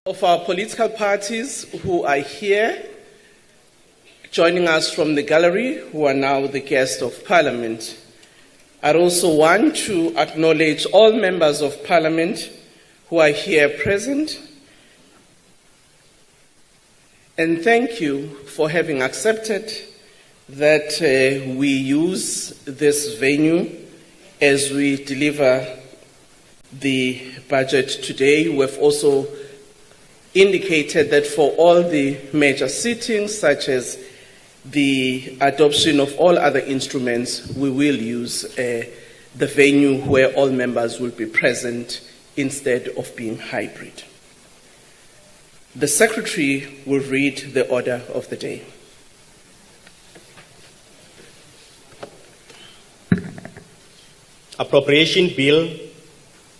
Of our political parties who are here, joining us from the gallery, who are now the guests of Parliament. I also want to acknowledge all members of Parliament who are here present, and thank you for having accepted that we use this venue as we deliver the budget today. We've also indicated that for all the major sittings, such as the adoption of all other instruments, we will use the venue where all members will be present instead of being hybrid. The Secretary will read the order of the day. Appropriation Bill,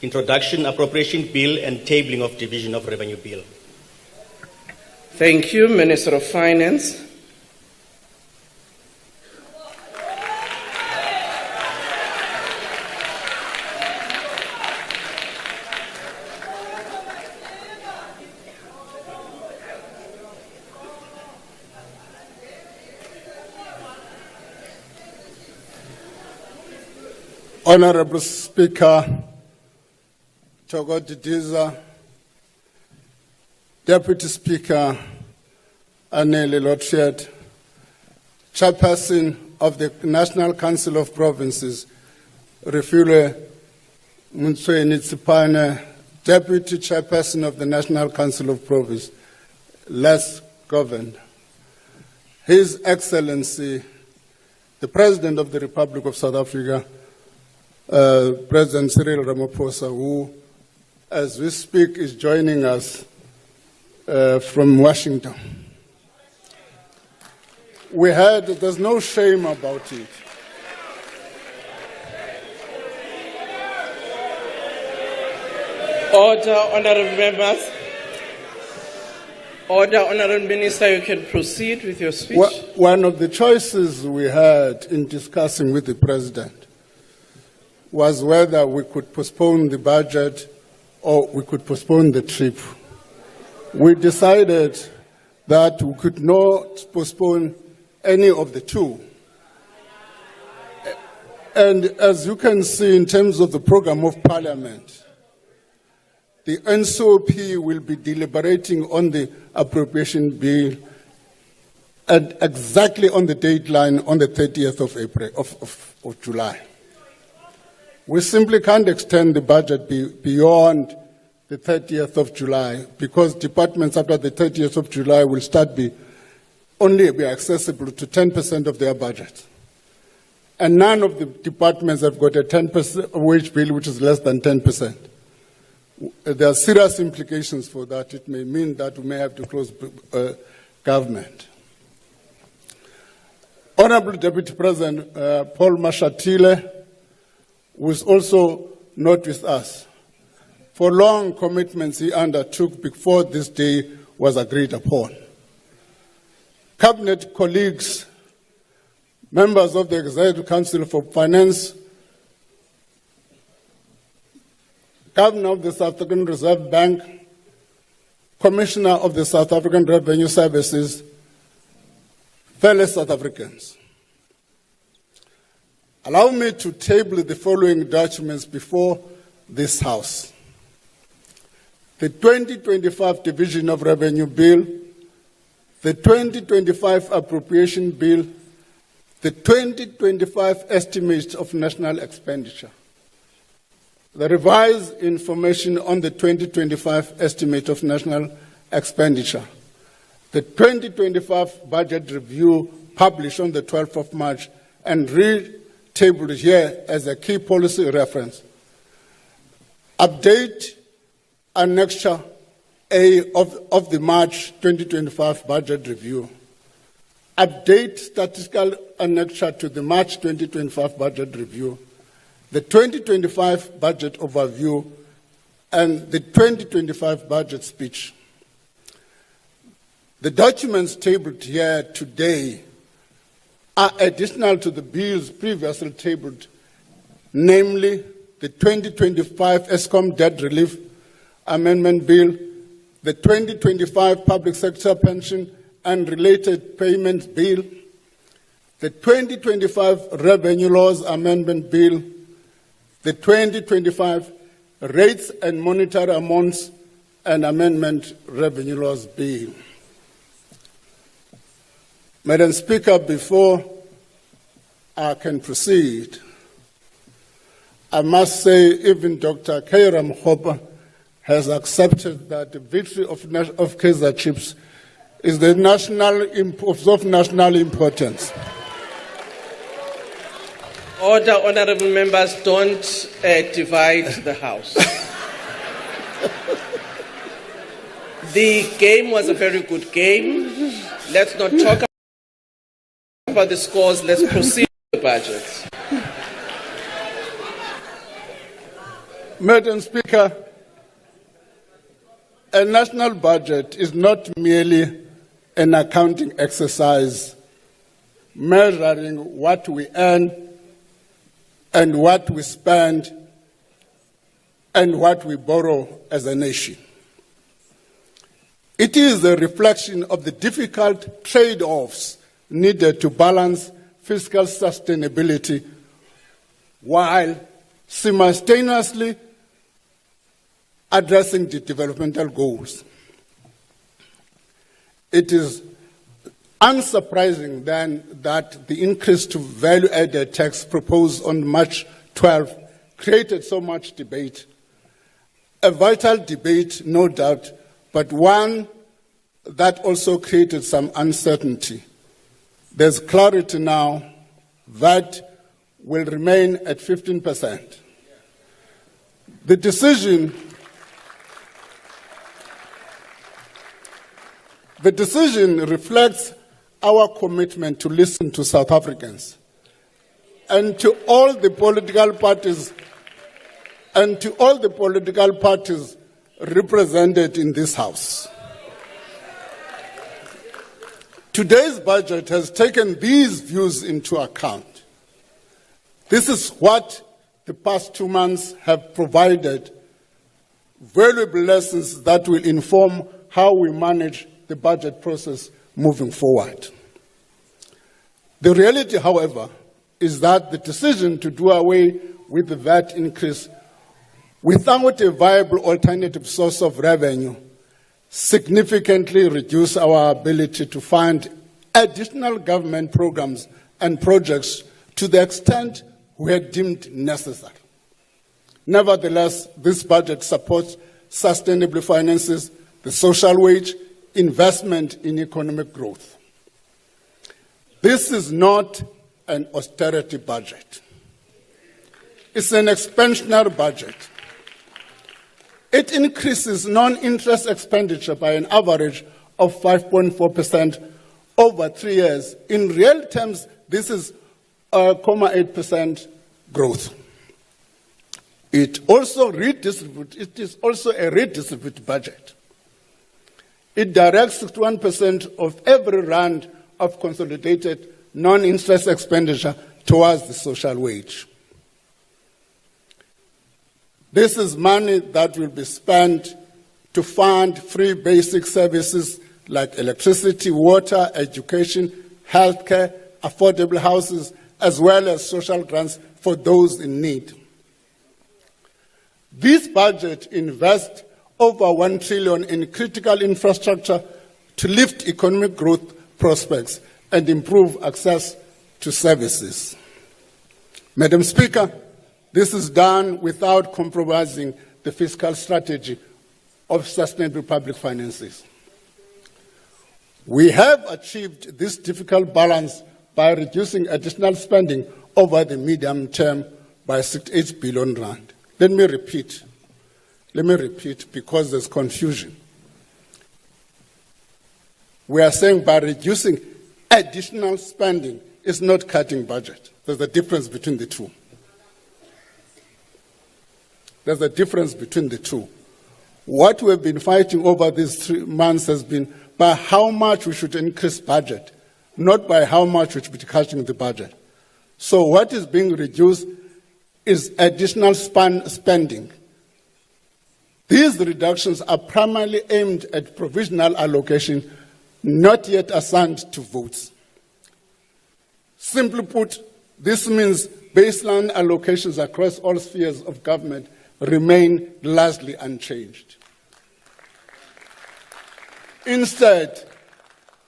Introduction, Appropriation Bill and Tabling of Division of Revenue Bill. Thank you, Minister of Finance. Honorable Speaker, Togo Didiza, Deputy Speaker, Anele Lotfiat, Chairperson of the National Council of Provinces, Refule Mtsweni Tsipane, Deputy Chairperson of the National Council of Provinces, less governed. His Excellency, the President of the Republic of South Africa, President Cyril Ramaphosa, who, as we speak, is joining us from Washington. We heard there's no shame about it. Order, honorable members. Order, honorable Minister, you can proceed with your speech. One of the choices we had in discussing with the President was whether we could postpone the budget or we could postpone the trip. We decided that we could not postpone any of the two. And as you can see in terms of the program of Parliament, the NCOP will be deliberating on the appropriation bill at exactly on the deadline on the 30th of April, of July. We simply can't extend the budget beyond the 30th of July because departments after the 30th of July will only be accessible to 10% of their budget. And none of the departments have got a 10% wage bill which is less than 10%. There are serious implications for that. It may mean that we may have to close government. Honorable Deputy President Paul Mashatile was also not with us for long commitments he undertook before this day was agreed upon. Cabinet colleagues, members of the Executive Council for Finance, Governor of the South African Reserve Bank, Commissioner of the South African Revenue Services, fellow South Africans. Allow me to table the following documents before this House. The 2025 Division of Revenue Bill, the 2025 Appropriation Bill, the 2025 Estimate of National Expenditure, the revised information on the 2025 Estimate of National Expenditure, the 2025 Budget Review published on the 12th of March and tabled here as a key policy reference. Update Annexure A of the March 2025 Budget Review. Update Statistical Annexure to the March 2025 Budget Review. The 2025 Budget Overview and the 2025 Budget Speech. The documents tabled here today are additional to the bills previously tabled, namely the 2025 ESCOM Debt Relief Amendment Bill, the 2025 Public Sector Pension and Related Payments Bill, the 2025 Revenue Laws Amendment Bill, the 2025 Rates and Monetary Amounts and Amendment Revenue Laws Bill. Madam Speaker, before I can proceed, I must say even Dr. Kairam Hopper has accepted that the victory of Kaizer Chiefs is of national importance. Order, honorable members, don't divide the House. The game was a very good game. Let's not talk about the scores. Let's proceed with the budget. Madam Speaker, a national budget is not merely an accounting exercise measuring what we earn and what we spend and what we borrow as a nation. It is a reflection of the difficult trade-offs needed to balance fiscal sustainability while simultaneously addressing the developmental goals. It is unsurprising then that the increase to value-added tax proposed on March 12 created so much debate. A vital debate, no doubt, but one that also created some uncertainty. There's clarity now that will remain at 15%. The decision reflects our commitment to listen to South Africans and to all the political parties represented in this House. Today's budget has taken these views into account. This is what the past 2 months have provided valuable lessons that will inform how we manage the budget process moving forward. The reality, however, is that the decision to do away with the VAT increase without a viable alternative source of revenue significantly reduce our ability to fund additional government programs and projects to the extent we had deemed necessary. Nevertheless, this budget supports sustainable finances, the social wage, investment in economic growth. This is not an austerity budget. It's an expansionary budget. It increases non-interest expenditure by an average of 5.4% over 3 years. In real terms, this is 0.8% growth. It is also a redistributed budget. It directs 61% of every rand of consolidated non-interest expenditure towards the social wage. This is money that will be spent to fund free basic services like electricity, water, education, healthcare, affordable houses, as well as social grants for those in need. This budget invests over 1 trillion in critical infrastructure to lift economic growth prospects and improve access to services. Madam Speaker, this is done without compromising the fiscal strategy of sustainable public finances. We have achieved this difficult balance by reducing additional spending over the medium term by 68 billion rand. Let me repeat because there's confusion. We are saying by reducing additional spending is not cutting budget. There's a difference between the two. There's a difference between the two. What we've been fighting over these 3 months has been by how much we should increase budget, not by how much we should be cutting the budget. So what is being reduced is additional spending These reductions are primarily aimed at provisional allocation, not yet assigned to votes. Simply put, this means baseline allocations across all spheres of government remain largely unchanged. Instead,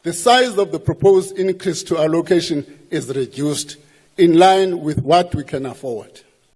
the size of the proposed increase to allocation is reduced in line with what we can afford.